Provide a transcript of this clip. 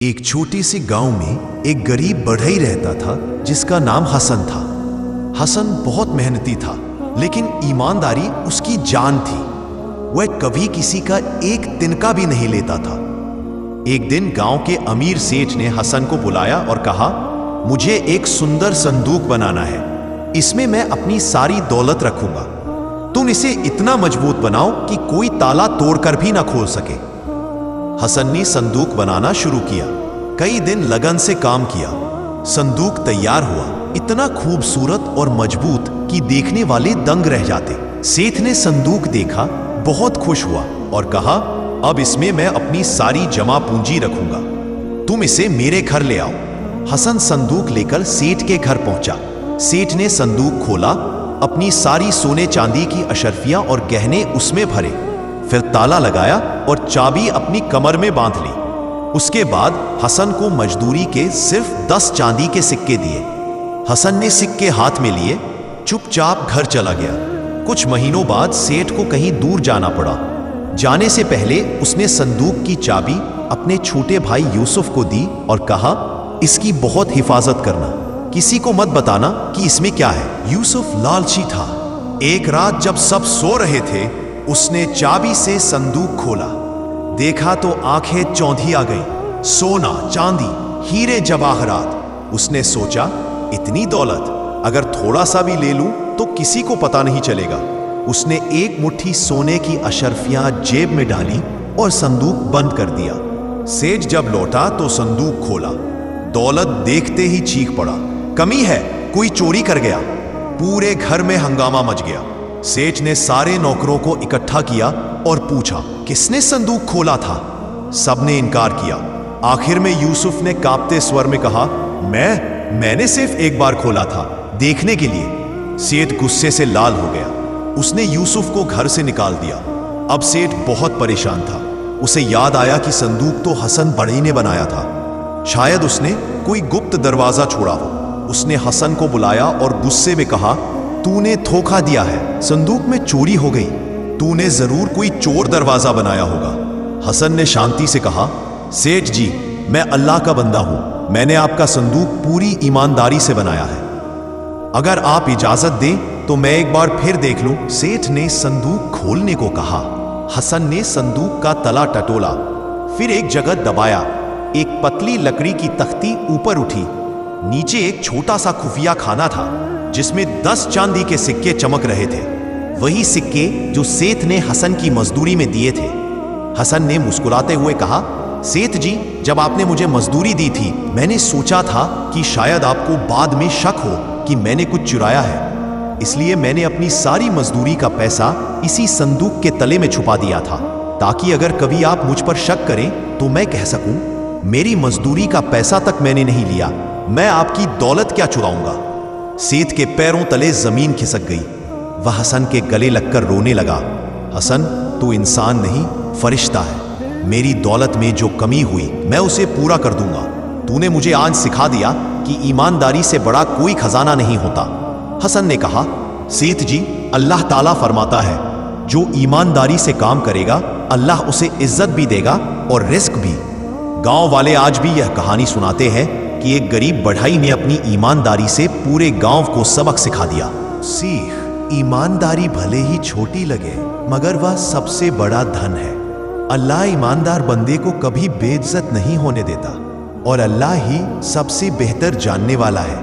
एक छोटे से गांव में एक गरीब बढ़ई रहता था जिसका नाम हसन था। हसन बहुत मेहनती था, लेकिन ईमानदारी उसकी जान थी। वह कभी किसी का एक तिनका भी नहीं लेता था। एक दिन गांव के अमीर सेठ ने हसन को बुलाया और कहा, मुझे एक सुंदर संदूक बनाना है। इसमें मैं अपनी सारी दौलत रखूंगा। तुम इसे इतना मजबूत बनाओ कि कोई ताला तोड़कर भी ना खोल सके। हसन ने संदूक बनाना शुरू किया। कई दिन लगन से काम किया। संदूक तैयार हुआ, इतना खूबसूरत और मजबूत कि देखने वाले दंग रह जाते। सेठ ने संदूक देखा, बहुत खुश हुआ और कहा, अब इसमें मैं अपनी सारी जमा पूंजी रखूंगा। तुम इसे मेरे घर ले आओ। हसन संदूक लेकर सेठ के घर पहुंचा। सेठ ने संदूक खोला, अपनी सारी सोने चांदी की अशर्फियां और गहने उसमें भरे, फिर ताला लगाया और चाबी अपनी कमर में बांध ली। उसके बाद हसन को मजदूरी के सिर्फ 10 चांदी के सिक्के दिए। हसन ने सिक्के हाथ में लिए, चुपचाप घर चला गया। कुछ महीनों बाद सेठ को कहीं दूर जाना पड़ा। जाने से पहले उसने संदूक की चाबी अपने छोटे भाई यूसुफ को दी और कहा, इसकी बहुत हिफाजत करना, किसी को मत बताना कि इसमें क्या है। यूसुफ लालची था। एक रात जब सब सो रहे थे, उसने चाबी से संदूक खोला। देखा तो आंखें चौंधी आ गईं। सोना, चांदी, हीरे जवाहरात। उसने सोचा, इतनी दौलत अगर थोड़ा सा भी ले लूं तो किसी को पता नहीं चलेगा। उसने एक मुट्ठी सोने की अशर्फियां जेब में डाली और संदूक बंद कर दिया। सेठ जब लौटा तो संदूक खोला। दौलत देखते ही चीख पड़ा, कमी है, कोई चोरी कर गया। पूरे घर में हंगामा मच गया। सेठ ने सारे नौकरों को इकट्ठा किया और पूछा, किसने संदूक खोला था? सबने इनकार किया। आखिर में यूसुफ ने कांपते स्वर में कहा, मैंने सिर्फ एक बार खोला था, देखने के लिए। सेठ गुस्से से लाल हो गया। उसने यूसुफ को घर से निकाल दिया। अब सेठ बहुत परेशान था। उसे याद आया कि संदूक तो हसन बढ़ई ने बनाया था। शायद उसने कोई गुप्त दरवाजा छोड़ा हो। उसने हसन को बुलाया और गुस्से में कहा, तूने धोखा दिया है, संदूक में चोरी हो गई। तूने जरूर कोई चोर दरवाजा बनाया होगा। हसन ने शांति से कहा, सेठ जी, मैं अल्लाह का बंदा हूं। मैंने आपका संदूक पूरी ईमानदारी से बनाया है। अगर आप इजाजत दें तो मैं एक बार फिर देख लूं। सेठ ने संदूक खोलने को कहा। हसन ने संदूक का तला टटोला, फिर एक जगह दबाया। एक पतली लकड़ी की तख्ती ऊपर उठी। नीचे एक छोटा सा खुफिया खाना था जिसमें 10 चांदी के सिक्के चमक रहे थे। वही सिक्के जो सेठ ने हसन की मजदूरी में दिए थे। हसन ने मुस्कुराते हुए कहा, सेठ जी, जब आपने मुझे मजदूरी दी थी, मैंने सोचा था कि शायद आपको बाद में शक हो कि मैंने कुछ चुराया है। इसलिए मैंने अपनी सारी मजदूरी का पैसा इसी संदूक के तले में छुपा दिया था, ताकि अगर कभी आप मुझ पर शक करें तो मैं कह सकूं, मेरी मजदूरी का पैसा तक मैंने नहीं लिया, मैं आपकी दौलत क्या चुराऊंगा। सेठ के पैरों तले जमीन खिसक गई। वह हसन के गले लगकर रोने लगा। हसन, तू इंसान नहीं, फरिश्ता है। मेरी दौलत में जो कमी हुई मैं उसे पूरा कर दूंगा। तूने मुझे आज सिखा दिया कि ईमानदारी से बड़ा कोई खजाना नहीं होता। हसन ने कहा, सेठ जी, अल्लाह ताला फरमाता है, जो ईमानदारी से काम करेगा अल्लाह उसे इज्जत भी देगा और रिस्क भी। गांव वाले आज भी यह कहानी सुनाते हैं कि एक गरीब बढ़ई ने अपनी ईमानदारी से पूरे गांव को सबक सिखा दिया। सीख, ईमानदारी भले ही छोटी लगे मगर वह सबसे बड़ा धन है। अल्लाह ईमानदार बंदे को कभी बेइज्जत नहीं होने देता और अल्लाह ही सबसे बेहतर जानने वाला है।